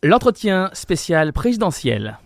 L'entretien spécial présidentiel.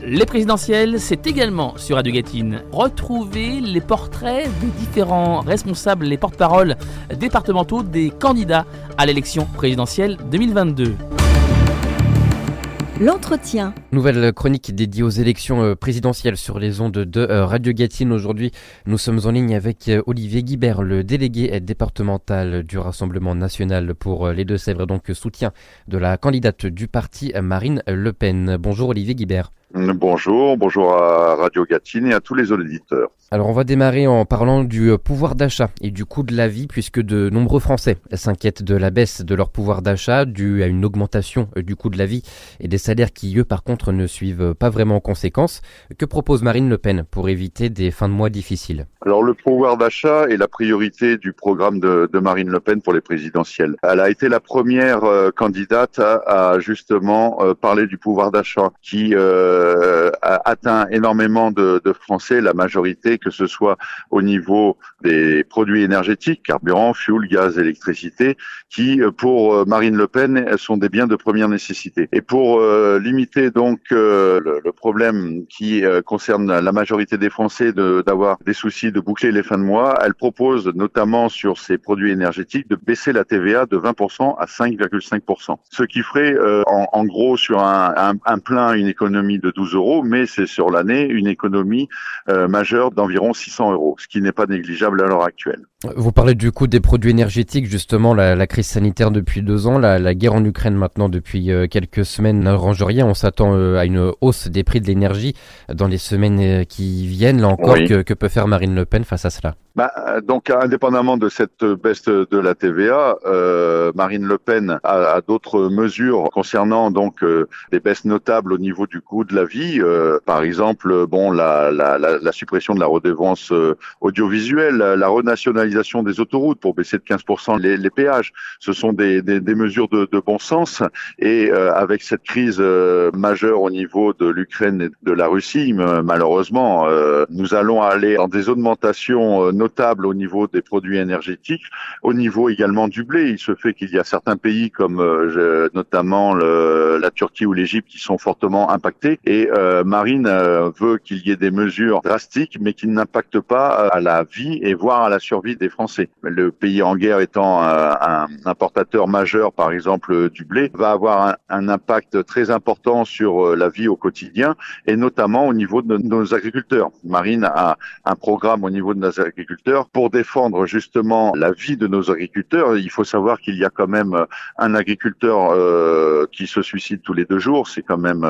Les présidentielles, c'est également sur Radio Gâtine. Retrouvez les portraits des différents responsables, les porte-paroles départementaux des candidats à l'élection présidentielle 2022. L'entretien. Nouvelle chronique dédiée aux élections présidentielles sur les ondes de Radio Gâtine. Aujourd'hui, nous sommes en ligne avec Olivier Guibert, le délégué départemental du Rassemblement national pour les Deux-Sèvres, donc soutien de la candidate du parti Marine Le Pen. Bonjour Olivier Guibert. Bonjour à Radio Gâtine et à tous les auditeurs. Alors on va démarrer en parlant du pouvoir d'achat et du coût de la vie, puisque de nombreux Français s'inquiètent de la baisse de leur pouvoir d'achat due à une augmentation du coût de la vie et des salaires qui, eux, par contre, ne suivent pas vraiment en conséquence. Que propose Marine Le Pen pour éviter des fins de mois difficiles ? Alors le pouvoir d'achat est la priorité du programme de Marine Le Pen pour les présidentielles. Elle a été la première candidate à justement parler du pouvoir d'achat qui a atteint énormément de Français, la majorité, que ce soit au niveau des produits énergétiques, carburant, fuel, gaz, électricité, qui pour Marine Le Pen sont des biens de première nécessité. Et pour limiter donc le problème qui concerne la majorité des Français d'avoir des soucis de boucler les fins de mois, elle propose notamment sur ces produits énergétiques de baisser la TVA de 20% à 5,5%. Ce qui ferait en gros sur un plein une économie de 12 €, mais c'est sur l'année une économie majeure d'environ 600 €, ce qui n'est pas négligeable à l'heure actuelle. Vous parlez du coût des produits énergétiques, justement, la crise sanitaire depuis 2 ans, la guerre en Ukraine maintenant depuis quelques semaines n'arrange rien. On s'attend à une hausse des prix de l'énergie dans les semaines qui viennent. Là encore, oui. Que peut faire Marine Le Pen face à cela ? Donc, indépendamment de cette baisse de la TVA, Marine Le Pen a d'autres mesures concernant donc des baisses notables au niveau du coût de la vie. Par exemple, la suppression de la redevance audiovisuelle, la renationalisation des autoroutes pour baisser de 15% les péages. Ce sont des mesures de bon sens. Et avec cette crise majeure au niveau de l'Ukraine et de la Russie, malheureusement, nous allons aller dans des augmentations notable au niveau des produits énergétiques, au niveau également du blé. Il se fait qu'il y a certains pays comme notamment la Turquie ou l'Égypte qui sont fortement impactés et Marine veut qu'il y ait des mesures drastiques mais qui n'impactent pas à la vie et voire à la survie des Français. Le pays en guerre étant un importateur majeur par exemple du blé va avoir un impact très important sur la vie au quotidien et notamment au niveau de nos agriculteurs. Marine a un programme au niveau de nos agriculteurs pour défendre justement la vie de nos agriculteurs. Il faut savoir qu'il y a quand même un agriculteur qui se suicide tous les 2 jours. C'est quand même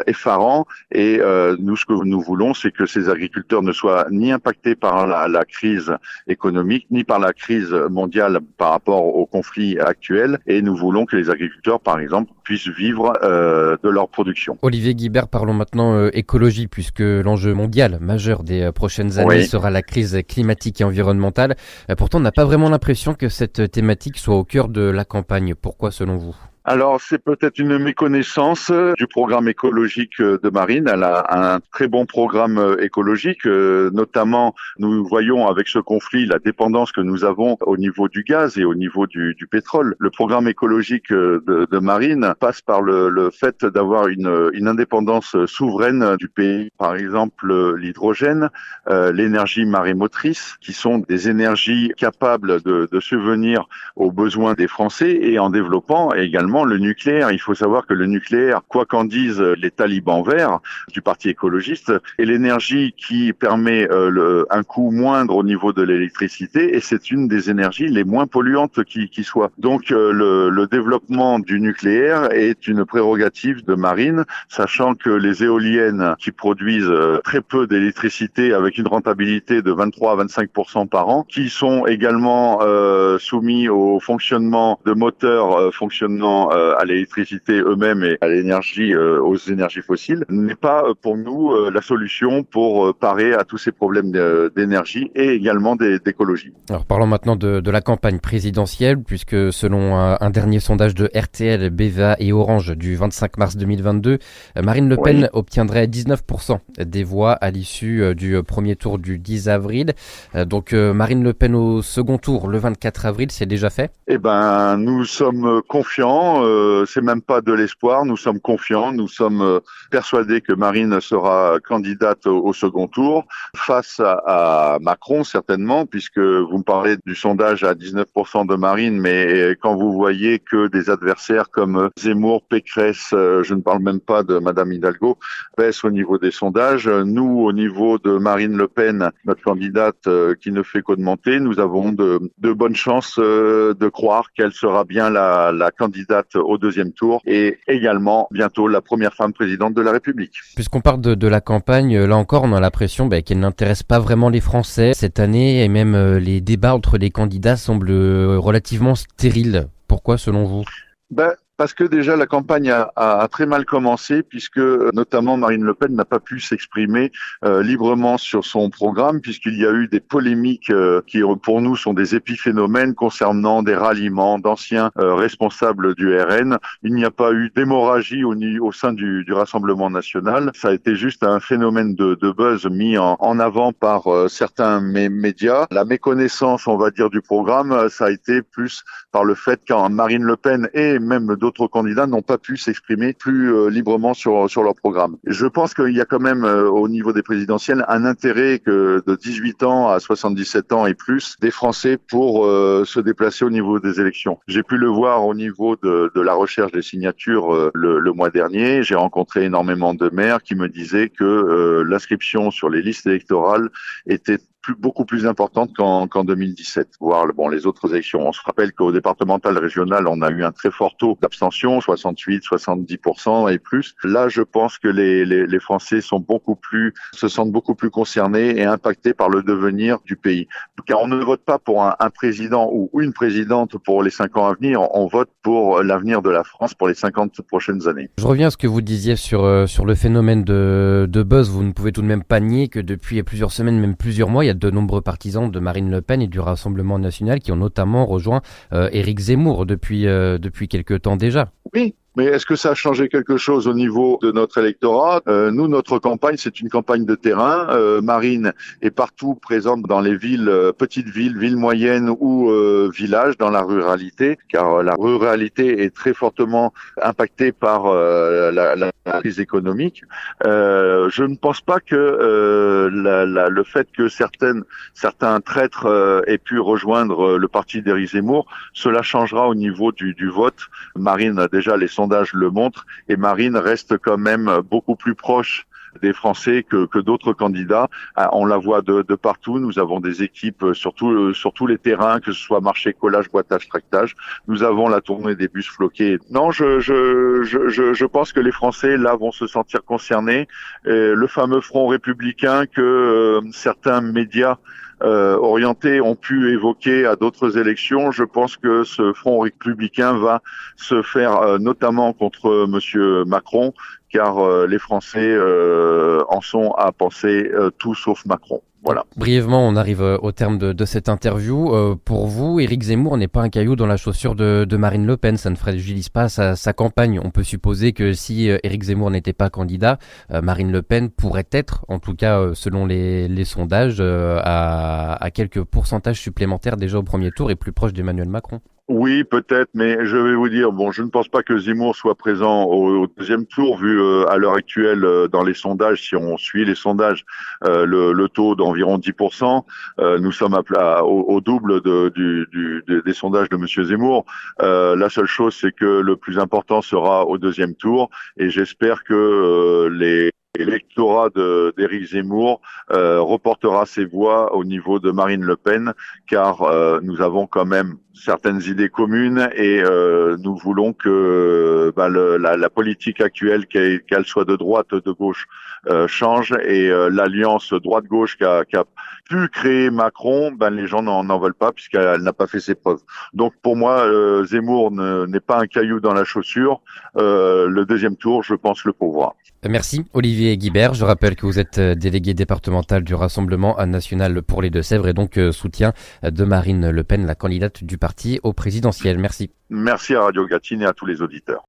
effarant. Et nous, ce que nous voulons, c'est que ces agriculteurs ne soient ni impactés par la crise économique, ni par la crise mondiale par rapport au conflit actuel. Et nous voulons que les agriculteurs, par exemple, puissent vivre de leur production. Olivier Guibert, parlons maintenant écologie, puisque l'enjeu mondial majeur des prochaines années sera la crise climatique et environnementale. Pourtant, on n'a pas vraiment l'impression que cette thématique soit au cœur de la campagne. Pourquoi, selon vous ? Alors, c'est peut-être une méconnaissance du programme écologique de Marine. Elle a un très bon programme écologique. Notamment, nous voyons avec ce conflit la dépendance que nous avons au niveau du gaz et au niveau du pétrole. Le programme écologique de Marine passe par le fait d'avoir une indépendance souveraine du pays. Par exemple, l'hydrogène, l'énergie marémotrice, qui sont des énergies capables de subvenir aux besoins des Français et en développant également le nucléaire. Il faut savoir que le nucléaire, quoi qu'en disent les talibans verts du parti écologiste, est l'énergie qui permet un coût moindre au niveau de l'électricité et c'est une des énergies les moins polluantes qui soit. Donc le développement du nucléaire est une prérogative de Marine, sachant que les éoliennes qui produisent très peu d'électricité avec une rentabilité de 23 à 25% par an, qui sont également soumis au fonctionnement de moteurs fonctionnant à l'électricité eux-mêmes et à l'énergie, aux énergies fossiles, n'est pas pour nous la solution pour parer à tous ces problèmes d'énergie et également d'écologie. Alors parlons maintenant de la campagne présidentielle, puisque selon un dernier sondage de RTL, BVA et Orange du 25 mars 2022, Marine Le Pen obtiendrait 19% des voix à l'issue du premier tour du 10 avril. Donc Marine Le Pen au second tour le 24 avril, c'est déjà fait ? Eh ben, nous sommes confiants. l'instant, c'est même pas de l'espoir. Nous sommes confiants. Nous sommes persuadés que Marine sera candidate au second tour face à Macron, certainement, puisque vous me parlez du sondage à 19% de Marine, mais quand vous voyez que des adversaires comme Zemmour, Pécresse, je ne parle même pas de Madame Hidalgo, baissent au niveau des sondages. Nous, au niveau de Marine Le Pen, notre candidate qui ne fait qu'augmenter, nous avons de bonnes chances de croire qu'elle sera bien la candidate au deuxième tour et également bientôt la première femme présidente de la République. Puisqu'on parle de la campagne, là encore, on a l'impression qu'elle n'intéresse pas vraiment les Français cette année et même les débats entre les candidats semblent relativement stériles. Pourquoi, selon vous ? Parce que déjà la campagne a très mal commencé, puisque notamment Marine Le Pen n'a pas pu s'exprimer librement sur son programme, puisqu'il y a eu des polémiques qui pour nous sont des épiphénomènes concernant des ralliements d'anciens responsables du RN. Il n'y a pas eu d'hémorragie au sein du Rassemblement national. Ça a été juste un phénomène de buzz mis en avant par certains médias. La méconnaissance, on va dire, du programme, ça a été plus par le fait qu'en Marine Le Pen et même d'autres candidats n'ont pas pu s'exprimer plus librement sur leur programme. Je pense qu'il y a quand même au niveau des présidentielles un intérêt que de 18 ans à 77 ans et plus des Français pour se déplacer au niveau des élections. J'ai pu le voir au niveau de la recherche des signatures le mois dernier. J'ai rencontré énormément de maires qui me disaient que l'inscription sur les listes électorales était beaucoup plus importante qu'en 2017, voire les autres élections. On se rappelle qu'au départemental régional, on a eu un très fort taux d'abstention, 68, 70% et plus. Là, je pense que les Français se sentent beaucoup plus concernés et impactés par le devenir du pays. Car on ne vote pas pour un président ou une présidente pour les 5 ans à venir, on vote pour l'avenir de la France pour les 50 prochaines années. Je reviens à ce que vous disiez sur le phénomène de buzz. Vous ne pouvez tout de même pas nier que depuis plusieurs semaines, même plusieurs mois, il y a de nombreux partisans de Marine Le Pen et du Rassemblement national qui ont notamment rejoint Éric Zemmour depuis quelques temps déjà. Oui. Mais est-ce que ça a changé quelque chose au niveau de notre électorat ? Nous, notre campagne, c'est une campagne de terrain. Marine est partout présente dans les villes, petites villes moyennes ou villages, dans la ruralité, car la ruralité est très fortement impactée par la crise économique. Je ne pense pas que le fait que certains traîtres aient pu rejoindre le parti d'Éric Zemmour, cela changera au niveau du vote. Marine a déjà les sondages le montrent, et Marine reste quand même beaucoup plus proche des Français que d'autres candidats. On la voit de partout. Nous avons des équipes sur tous les terrains, que ce soit marché, collage, boitage, tractage. Nous avons la tournée des bus floqués. Non, je pense que les Français là vont se sentir concernés. Le fameux front républicain que certains médias orientés ont pu évoquer à d'autres élections. Je pense que ce front républicain va se faire notamment contre Monsieur Macron, car les Français en sont à penser tout sauf Macron. Voilà. Brièvement, on arrive au terme de cette interview. Pour vous, Éric Zemmour n'est pas un caillou dans la chaussure de Marine Le Pen. Ça ne fragilise pas sa campagne. On peut supposer que si Éric Zemmour n'était pas candidat, Marine Le Pen pourrait être, en tout cas selon les sondages, à quelques pourcentages supplémentaires déjà au premier tour et plus proche d'Emmanuel Macron. Oui, peut-être, mais je vais vous dire, je ne pense pas que Zemmour soit présent au deuxième tour, vu à l'heure actuelle dans les sondages, si on suit les sondages, le taux d'environ 10%. Nous sommes au double des sondages de Monsieur Zemmour. La seule chose, c'est que le plus important sera au deuxième tour, et j'espère que l'électorat d'Éric Zemmour reportera ses voix au niveau de Marine Le Pen, car nous avons quand même certaines idées communes, et nous voulons que la politique actuelle, qu'elle soit de droite, de gauche, change, et l'alliance droite-gauche qu'a pu créer Macron, les gens n'en veulent pas, puisqu'elle n'a pas fait ses preuves. Donc pour moi, Zemmour n'est pas un caillou dans la chaussure. Le deuxième tour, je pense, le pourra. Merci Olivier Guibert. Je rappelle que vous êtes délégué départemental du Rassemblement national pour les Deux-Sèvres et donc soutien de Marine Le Pen, la candidate du parti au présidentiel. Merci. Merci à Radio Gatine et à tous les auditeurs.